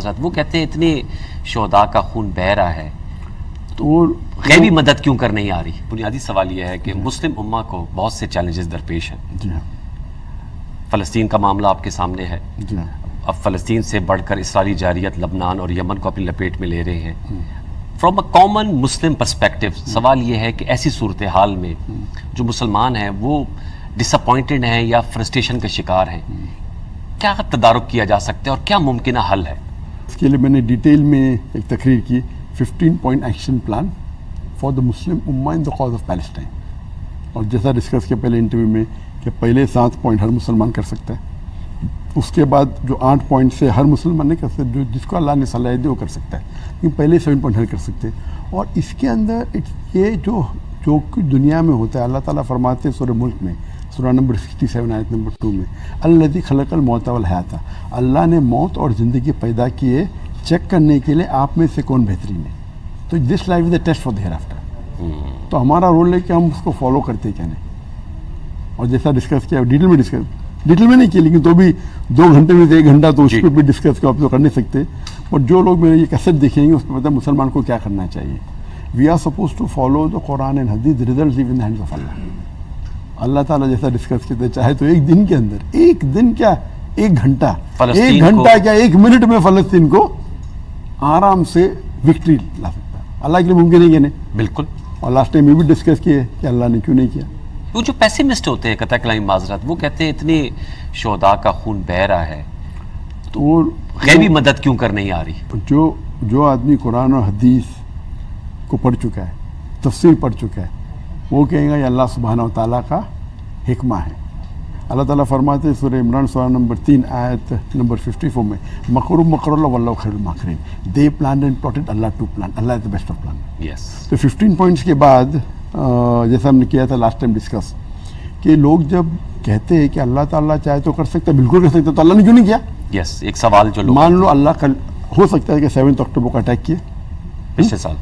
معذرت، وہ کہتے ہیں اتنے شہداء کا خون بہہ رہا ہے تو غیبی مدد کیوں کر نہیں آ رہی؟ بنیادی سوال یہ ہے کہ مسلم امہ کو بہت سے چیلنجز درپیش ہیں. جی ہاں، فلسطین کا معاملہ آپ کے سامنے ہے. جی ہاں، اب فلسطین سے بڑھ کر اسرائیلی جارحیت لبنان اور یمن کو اپنی لپیٹ میں لے رہے ہیں. From a common Muslim perspective سوال یہ ہے کہ ایسی صورتحال میں جو مسلمان ہیں وہ ڈس اپوائنٹڈ ہیں یا فرسٹریشن کا شکار ہیں، کیا تدارک کیا جا سکتا ہے اور کیا ممکنہ حل ہے؟ اس کے لیے میں نے ڈیٹیل میں ایک تقریر کی 15 point action plan for the Muslim امہ in the cause of Palestine. اور جیسا ڈسکس کیا پہلے انٹرویو میں کہ پہلے 7 پوائنٹ ہر مسلمان کر سکتا ہے، اس کے بعد جو 8 پوائنٹ سے ہر مسلمان نہیں کر سکتا، جو جس کو اللہ نے صلاحیت دی وہ کر سکتا ہے، لیکن پہلے 7 پوائنٹ ہر کر سکتے. اور اس کے اندر یہ جو کچھ دنیا میں ہوتا ہے، اللہ تعالیٰ فرماتے ہیں سورہ ملک میں، سورہ نمبر 67 آیت نمبر 2 میں، الذی خلق الموت والحیات، اللہ نے موت اور زندگی پیدا کیے چیک کرنے کے لیے آپ میں سے کون بہترین ہے. تو this life is a test for the hereafter. تو ہمارا رول ہے کہ ہم اس کو فالو کرتے کیا نہیں. اور جیسا ڈسکس کیا ڈیٹیل میں نہیں کیا، لیکن تو بھی 2 گھنٹے میں سے 1 گھنٹہ تو اس پہ بھی ڈسکس کو آپ تو کر نہیں سکتے. اور جو لوگ میرے یہ کیسٹ دیکھیں گے اس پہ پتہ ہے مسلمان کو کیا کرنا چاہیے. We are supposed to follow the قرآن اینڈ حدیث، results in the hands of اللہ. اللہ تعالیٰ جیسا ڈسکس کرتے چاہے تو ایک دن کے اندر، ایک دن کیا 1 گھنٹہ، 1 گھنٹہ کیا 1 منٹ میں فلسطین کو آرام سے وکٹری لا سکتا ہے. اللہ کے لیے ممکن ہے کہ نہیں؟ بالکل. اور لاسٹ ٹائم یہ بھی ڈسکس کیے کہ اللہ نے کیوں نہیں کیا. وہ جو پیسمسٹ ہوتے ہیں قطع کلام معذرت، وہ کہتے ہیں اتنے شہداء کا خون بہہ رہا ہے تو غیبی مدد کیوں کر نہیں آ رہی؟ جو آدمی قرآن اور حدیث کو پڑھ چکا ہے، تفسیر پڑھ چکا ہے، وہ کہیں گا یہ اللہ سبحانہ و تعالیٰ کا حکمہ ہے. اللہ تعالیٰ فرماتے ہیں سورہ عمران سورہ نمبر 3 آیت نمبر 54 میں، مکر اللہ واللہ خیر الماکرین، دے پلانڈ اینڈ پلاٹڈ اللہ ٹو پلان، اللہ is the best of plan. Yes. تو 15 پوائنٹس کے بعد جیسا ہم نے کیا تھا لاسٹ ٹائم ڈسکس کہ لوگ جب کہتے ہیں کہ اللہ تعالیٰ چاہے تو کر سکتا ہے، بالکل کر سکتا ہے، تو اللہ نے کیوں نہیں کیا؟ یس. ایک سوال جو لوگ مان لو اللہ کل ہو سکتا ہے کہ 7 اکتوبر کو اٹیک کیے پچھلے سال،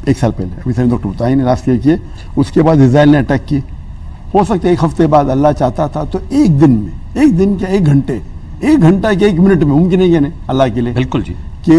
1 سال پہلے، ابھی 7 اکتوبر تھا ہی نہیں، لاسٹ ایئر کیے، اس کے بعد اسرائیل نے اٹیک کی. ہو سکتا ہے 1 ہفتے بعد اللہ چاہتا تھا تو 1 دن میں، 1 دن کیا 1 گھنٹے، 1 گھنٹہ کیا 1 منٹ میں، ممکن ہے کہ نہیں اللہ کے لیے؟ بالکل جی. کہ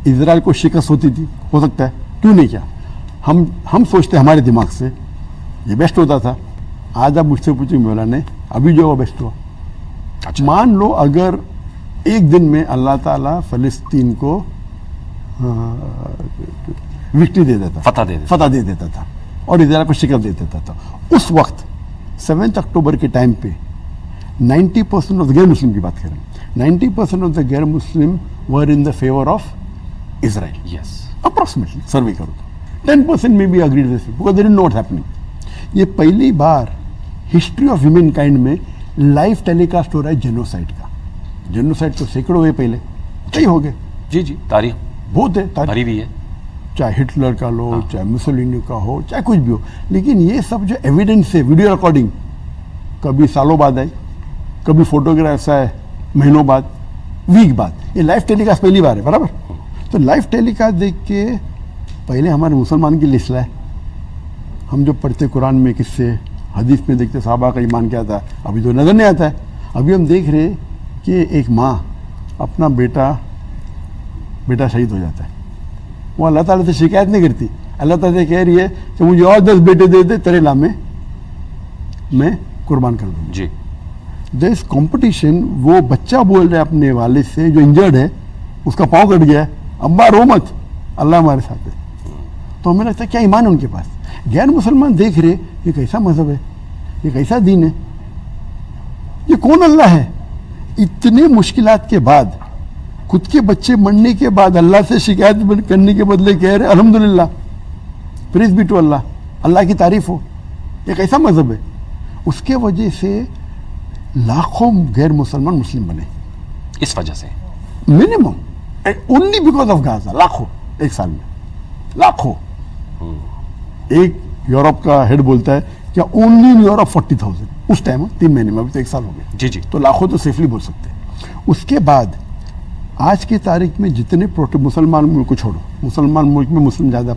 اسرائیل کو شکست ہوتی تھی، ہو سکتا ہے، کیوں نہیں کیا؟ ہم سوچتے ہمارے دماغ سے یہ بیسٹ ہوتا تھا. آج آپ مجھ سے پوچھیں مولا نے ابھی جو بیسٹ ہوا. مان لو اگر 1 دن میں اللہ تعالیٰ فلسطین کو وکٹری دے دیتا، فتح دے دیتا تھا اور اسرائیل کو شکست دے دیتا تھا، اس وقت 7 اکتوبر کے ٹائم پہ 90% آف دا غیر مسلم کی بات کریں، 90% آف دا غیر مسلم were in the favour of Israel. Yes. Approximately survey کرو تو 10% میں بھی agreed because they don't know what's happening. یہ پہلی بار ہسٹری آف ہیومن کائنڈ میں لائیو ٹیلی کاسٹ ہو رہا ہے جینوسائڈ کا. جینوسائڈ تو سینکڑوں ہوئے پہلے، کئی ہو گئے. جی جی، تاریخ بہت ہے، بھری بھی ہے، چاہے ہٹلر کا لو، چاہے مسولینی کا ہو، چاہے کچھ بھی ہو. لیکن یہ سب جو ایویڈنس ہے، ویڈیو ریکارڈنگ کبھی سالوں بعد آئی، کبھی فوٹوگرافس آئے مہینوں بعد، ویک بعد. یہ لائیو ٹیلی کاسٹ پہلی بار ہے، برابر. تو لائیو ٹیلی کاسٹ دیکھ کے پہلے ہمارے مسلمان کی لسٹ لائے. ہم جو پڑھتے قرآن میں کس سے، حدیث میں دیکھتے صحابہ کا ایمان کیا تھا، ابھی تو نظر نہیں آتا ہے. ابھی ہم دیکھ رہے کہ ایک ماں اپنا بیٹا شہید ہو جاتا ہے، وہ اللہ تعالیٰ سے شکایت نہیں کرتی، اللہ تعالیٰ سے کہہ رہی ہے کہ مجھے اور 10 بیٹے دے دے، تیرے نام میں قربان کر دوں. جی. دیر از کمپٹیشن. وہ بچہ بول رہا ہے اپنے والد سے جو انجرڈ ہے، اس کا پاؤں کٹ گیا ہے، ابا رو مت، اللہ ہمارے ساتھ ہے. تو ہمیں لگتا ہے کیا ایمان ہے ان کے پاس. غیر مسلمان دیکھ رہے یہ کیسا مذہب ہے، یہ کیسا دین ہے، یہ کون اللہ ہے. اتنے مشکلات کے بعد، خود کے بچے مرنے کے بعد اللہ سے شکایت کرنے کے بدلے کہہ رہے الحمدللہ، پریز بی ٹو اللہ، اللہ کی تعریف ہو. یہ کیسا مذہب ہے. اس کے وجہ سے لاکھوں غیر مسلمان مسلم بنے، اس وجہ سے منیمم اونلی بیکاز آف غازہ. لاکھوں، 1 سال میں لاکھوں. ایک یورپ کا ہیڈ بولتا ہے کیا اونلی ان یورپ 40,000 اس ٹائم، 3 مہینے میں، ابھی تو 1 سال ہو گئے. جی جی. تو لاکھوں تو سیفلی بول سکتے ہیں. اس کے بعد آج کی تاریخ میں جتنے مسلمان ملک کو چھوڑو، مسلمان ملک میں مسلم زیادہ،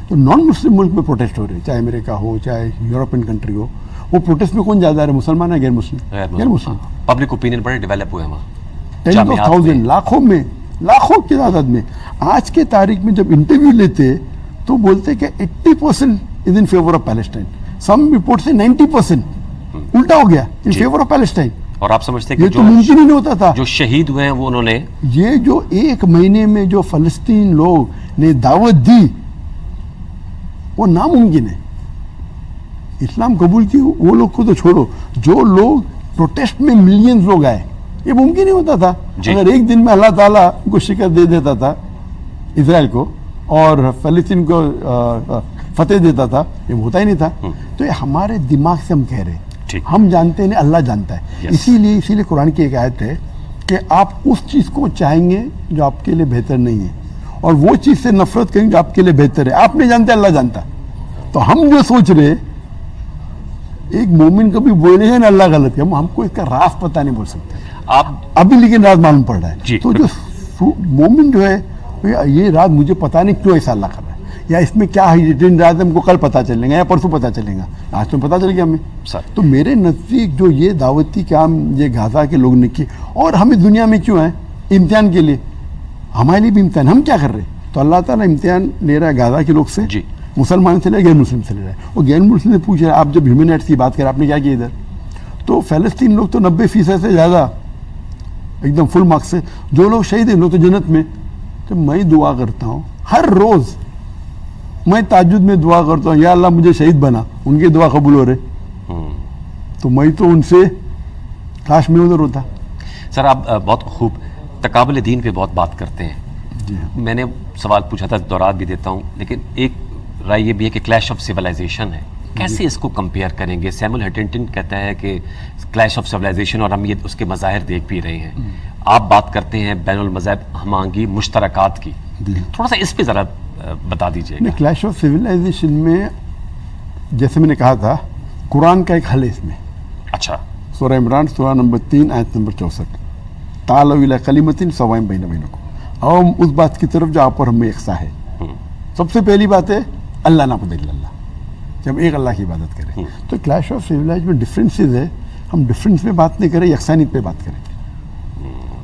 تو نان مسلم ملک میں پروٹیسٹ ہو رہے ہیں، چاہے امریکہ ہو، چاہے یورپین کنٹری ہو. وہ پروٹیسٹ میں کون زیادہ ہے، مسلمان ہے غیر مسلم؟ غیر مسلم. پبلک اوپینین بڑے ڈیولپ ہوئے ہیں وہاں. 10,000 لاکھوں میں لاکھوں کی تعداد میں. آج کے تاریخ میں جب انٹرویو لیتے تو بولتے کہ 80% is in favour of Palestine. Some report سے 90% الٹا ہو گیا ان فیور آف پیلسٹائن. اور آپ سمجھتے ہیں یہ کہ تو ممکن ہی نہیں ہوتا تھا. جو شہید ہوئے ہیں وہ انہوں نے یہ جو ایک مہینے میں جو فلسطین لوگ نے دعوت دی وہ ناممکن ہے. اسلام قبول کی وہ لوگ کو تو چھوڑو, جو لوگ پروٹیسٹ میں ملینز لوگ آئے, یہ ممکن نہیں ہوتا تھا. اگر ایک دن میں اللہ تعالیٰ کو شکست دے دیتا تھا اسرائیل کو اور فلسطین کو فتح دیتا تھا, یہ ہوتا ہی نہیں تھا. تو یہ ہمارے دماغ سے ہم کہہ رہے ہیں, ہم جانتے ہیں اللہ جانتا ہے. اسی لیے قرآن کی ایک آیت ہے کہ آپ اس چیز کو چاہیں گے جو آپ کے لیے بہتر نہیں ہے, اور وہ چیز سے نفرت کریں گے جو آپ کے لیے بہتر ہے. آپ نہیں جانتے, اللہ جانتا. تو ہم جو سوچ رہے ایک مومن کو بھی بولے ہیں نا اللہ غلط ہے, ہم کو اس کا راز پتہ نہیں بول سکتے آپ ابھی, لیکن راز معلوم پڑ رہا ہے. تو جو مومن جو ہے یہ راز مجھے پتہ نہیں کیوں ایسا اللہ کر رہا ہے, یا اس میں کیا ہڈن راز ہم کو کل پتہ چلے گا یا پرسوں پتہ چلے گا, آج تو پتہ چل گیا ہمیں. تو میرے نزدیک جو یہ دعوتی کام یہ غزہ کے لوگ نے کی, اور ہمیں دنیا میں کیوں ہیں امتحان کے لیے, ہمارے لیے بھی امتحان. ہم کیا کر رہے ہیں؟ تو اللہ تعالیٰ امتحان لے رہا ہے غزہ کے لوگ سے, مسلمان سے لے غیر مسلم سے لے رہا ہے. اور غیر مسلم سے پوچھ رہا ہے آپ جب ہیومن رائٹس کی بات کریں آپ نے کیا کیا ادھر؟ تو فلسطین لوگ تو 90% سے زیادہ ایک دم فل مارکس سے, جو لوگ شہید ہیں لوگ تو جنت میں. تو میں دعا کرتا ہوں ہر روز, میں تہجد میں دعا کرتا ہوں یا اللہ مجھے شہید بنا, ان کی دعا قبول ہو رہے. تو میں تو ان سے کاش میں ادھر ہوتا. سر آپ بہت خوب تقابل دین پہ بہت بات کرتے ہیں. میں نے سوال پوچھا تھا, دورات بھی دیتا ہوں, لیکن ایک رائے یہ بھی ہے کہ کلیش آف سویلائزیشن ہے, کیسے اس کو کمپیئر کریں گے؟ سیمول ہنٹنگٹن کہتا ہے کہ کلیش آف سویلائزیشن, اور ہم یہ اس کے مظاہر دیکھ بھی رہے ہیں. آپ بات کرتے ہیں بین المذہب ہم آہنگی مشترکات کی, تھوڑا سا اس پہ ذرا بتا دیجیے گا. کلیش آف سویلائزیشن میں جیسے میں نے کہا تھا قرآن کا ایک حل ہے اس میں. اچھا, سورہ عمران سورہ نمبر 3 آیت نمبر 64, تعالوا الی کلمۃ سواء بین بینکم, اور ہم اس بات کی طرف جو آپ پر ہمیں یکساں ہے. سب سے پہلی بات ہے اللہ نعبد الا اللہ, کہ ہم ایک اللہ کی عبادت کریں. تو کلیش آف سویلائزیشن میں ڈفرینسز ہے, ہم ڈفرینس پہ بات نہیں کریں, یکسانیت پہ بات کریں.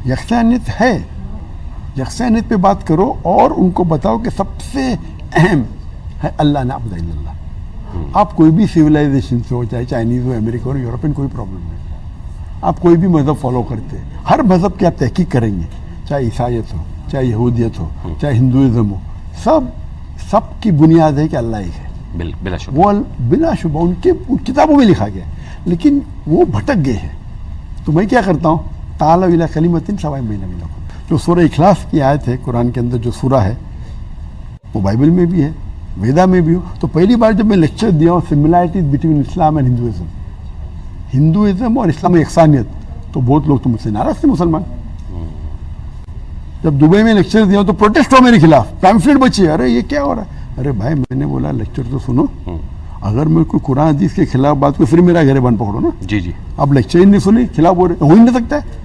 یکسانیت ہے, یکسانیت پہ بات کرو اور ان کو بتاؤ کہ سب سے اہم ہے اللہ نعبد الا اللہ. آپ کوئی بھی سویلائزیشن سے ہو, چاہے چائنیز ہو, امریکن ہو, یورپین, کوئی پرابلم نہیں. آپ کوئی بھی مذہب فالو کرتے ہیں, ہر مذہب کی آپ تحقیق کریں گے, چاہے عیسائیت ہو, چاہے یہودیت ہو, چاہے ہندوازم ہو, سب کی بنیاد ہے کہ اللہ ایک ہے. بلا شبہ, وہ بلا شبہ ان کے کتابوں میں لکھا گیا, لیکن وہ بھٹک گئے ہیں. تو میں کیا کرتا ہوں, تعالوا الی کلمۃ سواء بین بینکم, جو سورہ اخلاص کی آیت ہے قرآن کے اندر جو سورہ ہے وہ بائبل میں بھی ہے, ویدا میں بھی ہو. تو پہلی بار جب میں لیکچر دیا ہوں similarities between Islam and Hinduism, Hinduism اور اسلام میں یکسانیت, تو بہت لوگ تو مجھ سے ناراض تھے مسلمان. جب دبئی میں لیکچر دیا تو پروٹیسٹ ہو میرے خلاف, پیمفلیٹ بچی, ارے یہ کیا ہو رہا ہے. ارے بھائی میں نے بولا لیکچر تو سنو, اگر میں کوئی قرآن حدیث کے خلاف بات کو پھر میرا گھر بند پکڑو نا. جی آپ لیکچر ہی نہیں سنی, خلاف ہو رہے, ہو ہی نہیں سکتا ہے.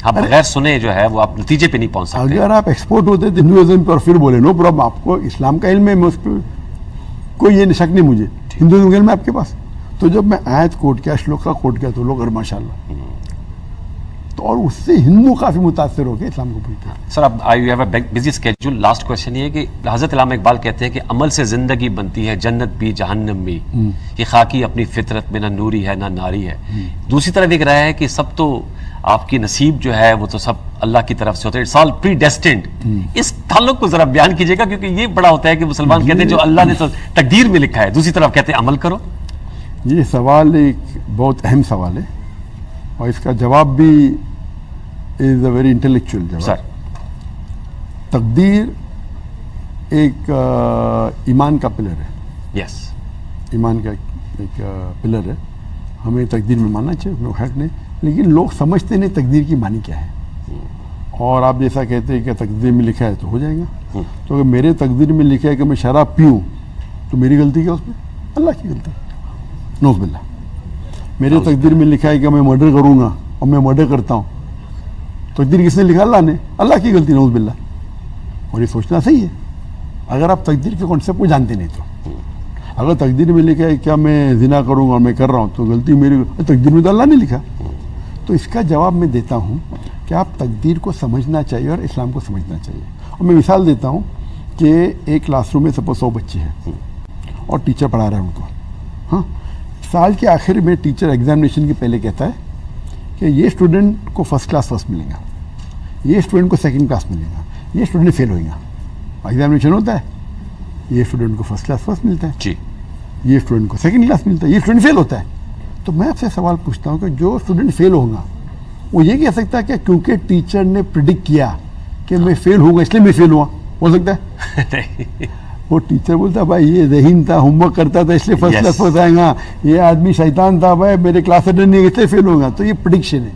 آپ بغیر سنے جو ہے وہ آپ نتیجے پہ نہیں پہنچ سکتے. اگر آپ ایکسپورٹ ہوتے تھے ہندوازم پہ اور پھر بولے نو پرابلم, آپ کو اسلام کا علم ہے, میں اس پہ کوئی یہ شک نہیں مجھے, ہندوازم کا علم ہے آپ کے پاس. تو جب میں آیت کوٹ کیا, شلوک کا کوٹ کیا, تو لوگ ماشاء اللہ, تو اور اس سے ہندو کافی متاثر ہو گئے اسلام کو پوچھتے ہیں. سر اب you have a busy schedule. Last question یہ ہے کہ حضرت علامہ اقبال کہتے ہیں کہ عمل سے زندگی بنتی ہے, جنت بھی جہنم بھی, یہ خاکی اپنی فطرت میں نہ نوری ہے نہ ناری ہے. دوسری طرف ایک رائے ہے کہ سب تو آپ کی نصیب جو ہے وہ تو سب اللہ کی طرف سے ہوتا ہے, اٹس آل پری ڈیسٹینڈ. اس تعلق کو ذرا بیان کیجیے گا, کیونکہ یہ بڑا ہوتا ہے کہ مسلمان کہتے ہیں جو اللہ نے تو تقدیر میں لکھا ہے, دوسری طرف کہتے ہیں عمل کرو. یہ سوال ایک بہت اہم سوال ہے, اور اس کا جواب بھی از اے ویری انٹلیکچوئل جواب. سر تقدیر ایک ایمان کا پلر ہے. یس, ایمان کا ایک پلر ہے, ہمیں تقدیر میں ماننا چاہیے, کوئی حق نہیں. لیکن لوگ سمجھتے نہیں تقدیر کی معنی کیا ہے, اور آپ جیسا کہتے ہیں کہ تقدیر میں لکھا ہے تو ہو جائے گا. تو اگر میرے تقدیر میں لکھا ہے کہ میں شراب پیوں تو میری غلطی کیا اس میں؟ اللہ کی غلطی, نعوذ باللہ. میرے تقدیر میں لکھا ہے کہ میں مرڈر کروں گا اور میں مرڈر کرتا ہوں, تقدیر کس نے لکھا؟ اللہ نے, اللہ کی غلطی, نعوذ باللہ. اور یہ سوچنا صحیح ہے اگر آپ تقدیر کے کانسیپٹ کو جانتے نہیں. تو اگر تقدیر میں لکھا ہے کیا میں زنا کروں گا اور میں کر رہا ہوں تو غلطی میری, تقدیر میں تو اللہ نے لکھا. تو اس کا جواب میں دیتا ہوں کہ آپ تقدیر کو سمجھنا چاہیے اور اسلام کو سمجھنا چاہیے. اور میں مثال دیتا ہوں کہ ایک کلاس روم میں سپوز 100 بچے ہیں اور ٹیچر پڑھا رہا ہے ان کو. ہاں, سال کے آخر میں ٹیچر ایگزامینیشن کے پہلے کہتا ہے کہ یہ اسٹوڈنٹ کو فرسٹ کلاس فرسٹ ملے گا, یہ اسٹوڈنٹ کو سیکنڈ کلاس ملے گا, یہ اسٹوڈنٹ فیل ہوئے گا. ایگزامینیشن ہوتا ہے, یہ اسٹوڈنٹ کو فرسٹ کلاس فرسٹ ملتا ہے جی, یہ اسٹوڈنٹ کو سیکنڈ کلاس ملتا ہے, یہ اسٹوڈنٹ فیل ہوتا ہے. تو میں آپ سے سوال پوچھتا ہوں کہ جو اسٹوڈنٹ فیل ہوگا وہ یہ کہہ سکتا ہے کہ کیونکہ ٹیچر نے پریڈکٹ کیا کہ میں فیل ہوں گا اس لیے میں فیل ہوا, ہو سکتا ہے؟ وہ ٹیچر بولتا بھائی یہ ذہین تھا, ہوم ورک کرتا تھا اس لیے فرسٹ کلاس فرسٹ آئے گا, یہ آدمی شیطان تھا بھائی میرے کلاس اٹینڈ نہیں اس لیے فیل ہوگا. تو یہ پریڈکشن ہے,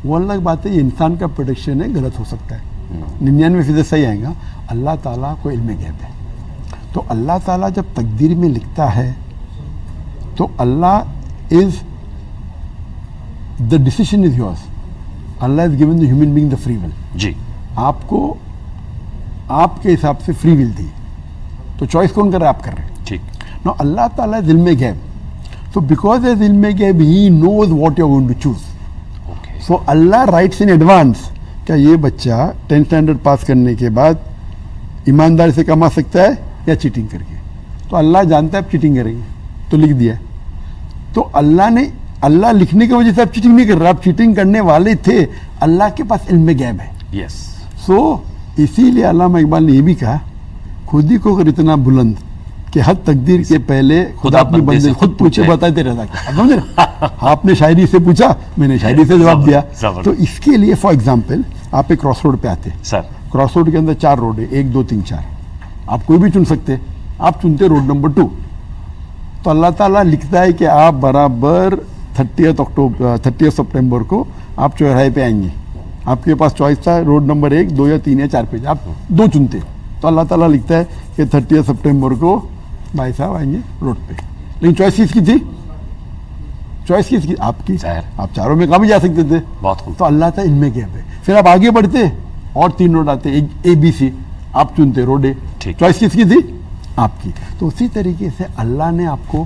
وہ الگ بات ہے, یہ انسان کا پریڈکشن ہے, غلط ہو سکتا ہے. 99% صحیح آئے گا. اللہ تعالیٰ کو علم غیب ہے. تو اللہ تعالیٰ جب تقدیر میں لکھتا ہے تو اللہ is the decision is yours. اللہ is given the human being the free will. جی, آپ کو آپ کے حساب سے فری ول دی, تو چوائس کون کر رہا ہے؟ آپ کر رہے ہیں. ٹھیک. نو اللہ تعالیٰ از علم غیب. So because as علم غیب he knows what you are going to choose. Okay, So Allah writes in advance کیا یہ بچہ 10th اسٹینڈرڈ پاس کرنے کے بعد ایمانداری سے کما سکتا ہے یا چیٹنگ کر کے. تو اللہ جانتا ہے آپ چیٹنگ کریں گے تو لکھ دیا. تو اللہ لکھنے کی وجہ سے آپ چیٹنگ نہیں کر رہے, آپ چیٹنگ کرنے والے تھے. اللہ کے پاس علم غیب ہے. یس. سو اسی لیے علامہ اقبال نے یہ بھی کہا خود ہی کو اگر اتنا بلند کہ حد تقدیر کے پہلے خدا اپنے بندے خود پوچھے بتائے رضا کیا. سمجھ رہے, آپ نے شاعری سے پوچھا, میں نے شاعری سے جواب دیا. تو اس کے لیے فار ایگزامپل آپ ایک کراس روڈ پہ آتے, سر کراس روڈ کے اندر 4 روڈ ہے, 1 2 3 4, آپ کوئی بھی چن سکتے, آپ چنتے روڈ نمبر 2. تو اللہ تعالیٰ لکھتا ہے کہ آپ برابر 30 سپٹمبر کو آپ چوراہے پہ آئیں گے. آپ کے پاس چوائس تھا روڈ نمبر 1 2 یا 3 یا 4 پہ, آپ 2 چنتے. تو اللہ تعالیٰ لکھتا ہے کہ 30 سپٹمبر کو بھائی صاحب آئیں گے روڈ پہ. لیکن چوائس کس کی تھی؟ چوائس کس کی؟ آپ کی. آپ چاروں میں کہاں بھی جا سکتے تھے. بہت خوب. تو اللہ تعالیٰ علم غیب ہے. پھر آپ آگے بڑھتے اور 3 روڈ آتے, اے بی سی, آپ چنتے روڈ اے. چوائس کس کی تھی؟ آپ کی. تو اسی طریقے سے اللہ نے آپ کو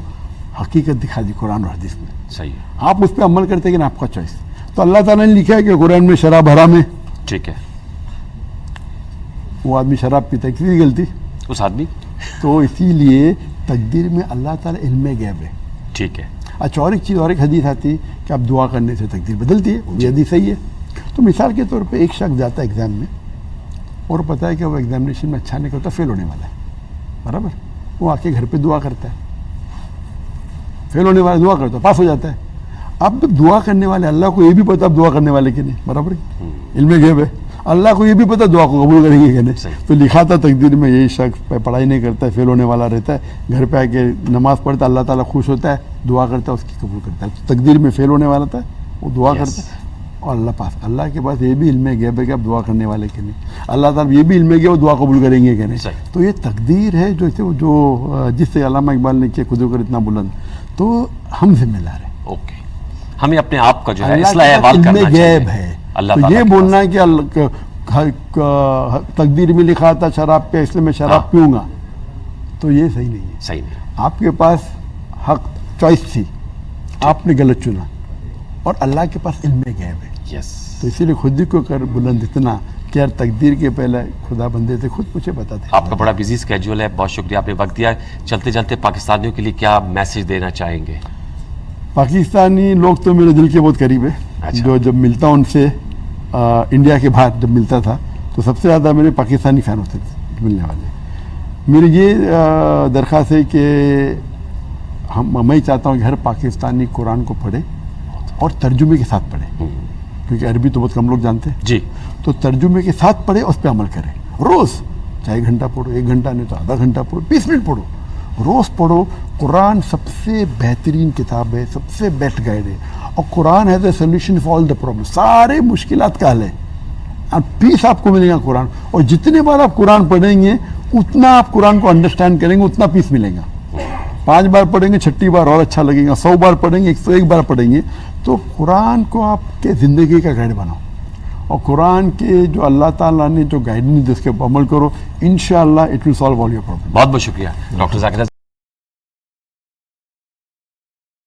حقیقت دکھا دی قرآن اور حدیث میں. صحیح ہے. آپ اس پہ عمل کرتے کہ آپ کا چوائس. تو اللہ تعالیٰ نے لکھا ہے کہ قرآن میں شراب حرام ہے. ٹھیک ہے. وہ آدمی شراب پیتا ہے, کسی کی غلطی؟ اس آدمی. تو اسی لیے تقدیر میں اللہ تعالیٰ علم غیب ہے. ٹھیک ہے. اچھا, اور ایک چیز, اور ایک حدیث آتی کہ آپ دعا کرنے سے تقدیر بدلتی ہے, یہ حدیث صحیح ہے. تو مثال کے طور پہ ایک شخص جاتا ہے ایگزام میں اور پتہ ہے کہ وہ ایگزامینیشن میں اچھا نہیں کرتا, فیل ہونے والا ہے, برابر. وہ آ کے گھر پہ دعا کرتا ہے, فیل ہونے والا دعا کرتا ہے, پاس ہو جاتا ہے. اب جب دعا کرنے والے, اللہ کو یہ بھی پتا آپ دعا کرنے والے کہ نہیں, برابر, علم غیب ہے. اللہ کو یہ بھی پتا دعا کو قبول کریں گے کہ نہیں. تو لکھا تھا تقدیر میں یہی شخص پڑھائی نہیں کرتا ہے, فیل ہونے والا رہتا ہے, گھر پہ آ کے نماز پڑھتا ہے, اللہ تعالیٰ خوش ہوتا ہے, دعا کرتا ہے, اس کی قبول کرتا ہے. تو تقدیر میں فیل ہونے والا تھا, وہ دعا کرتا ہے اور اللہ پاس. اللہ کے پاس یہ بھی علم غیب ہے کہ آپ دعا کرنے والے کہ نہیں. اللہ تعالیٰ یہ بھی علم ہے کہ وہ دعا قبول کریں گے کہ نہیں. تو یہ تقدیر ہے جو جس سے علامہ اقبال نے کیا خود کر اتنا بلند. تو ہم ذمہ دار ہیں. اوکے, ہمیں اپنے آپ کا جو ہے اصلاح احوال کرنا غیب ہے. تو یہ بولنا ہے کہ تقدیر میں لکھا تھا شراب پہ اس لیے میں شراب پیوں گا, تو یہ صحیح نہیں ہے. صحیح نہیں. آپ کے پاس حق چوائس تھی, آپ نے غلط چنا, اور اللہ کے پاس علم غیب ہے. یس. تو اسی لیے خود ہی کو کر بلند اتنا کہ یار تقدیر کے پہلے خدا بندے تھے, خود مجھے بتاتے. آپ کا بڑا بزی اسکیجول ہے, بہت شکریہ آپ نے وقت دیا. چلتے چلتے پاکستانیوں کے لیے کیا میسج دینا چاہیں گے؟ پاکستانی لوگ تو میرے دل کے بہت قریب ہے. جو جب ملتا ہوں ان سے انڈیا کے باہر جب ملتا تھا تو سب سے زیادہ میرے پاکستانی فین ہوتے تھے ملنے والے. میری یہ درخواست ہے کہ میں چاہتا ہوں کہ ہر پاکستانی قرآن کو پڑھے اور ترجمے کے ساتھ پڑھے, کیونکہ عربی تو بہت کم لوگ جانتے ہیں. جی. تو ترجمے کے ساتھ پڑھے, اس پہ عمل کرے. روز چاہے 1 گھنٹہ پڑھو, 1 گھنٹہ نہیں تو آدھا گھنٹہ پڑھو, 20 منٹ پڑھو, روز پڑھو. قرآن سب سے بہترین کتاب ہے, سب سے بیسٹ گائیڈ ہے. اور قرآن has a solution for all the problem. سارے مشکلات کا حل ہے. پیس آپ کو ملے گا قرآن, اور جتنے بار آپ قرآن پڑھیں گے اتنا آپ قرآن کو انڈرسٹینڈ کریں گے, اتنا پیس ملے گا. 5 بار پڑھیں گے, 6ٹھی بار اور اچھا لگے گا. 100 بار پڑھیں گے, 101 بار پڑھیں گے. تو قرآن کو آپ کے زندگی کا گائیڈ بناؤ, اور قرآن کے جو اللہ تعالیٰ نے جو گائیڈنس دی اس کے عمل کرو. انشاءاللہ it will solve all your problem. بہت بہت شکریہ ڈاکٹر ذاکر.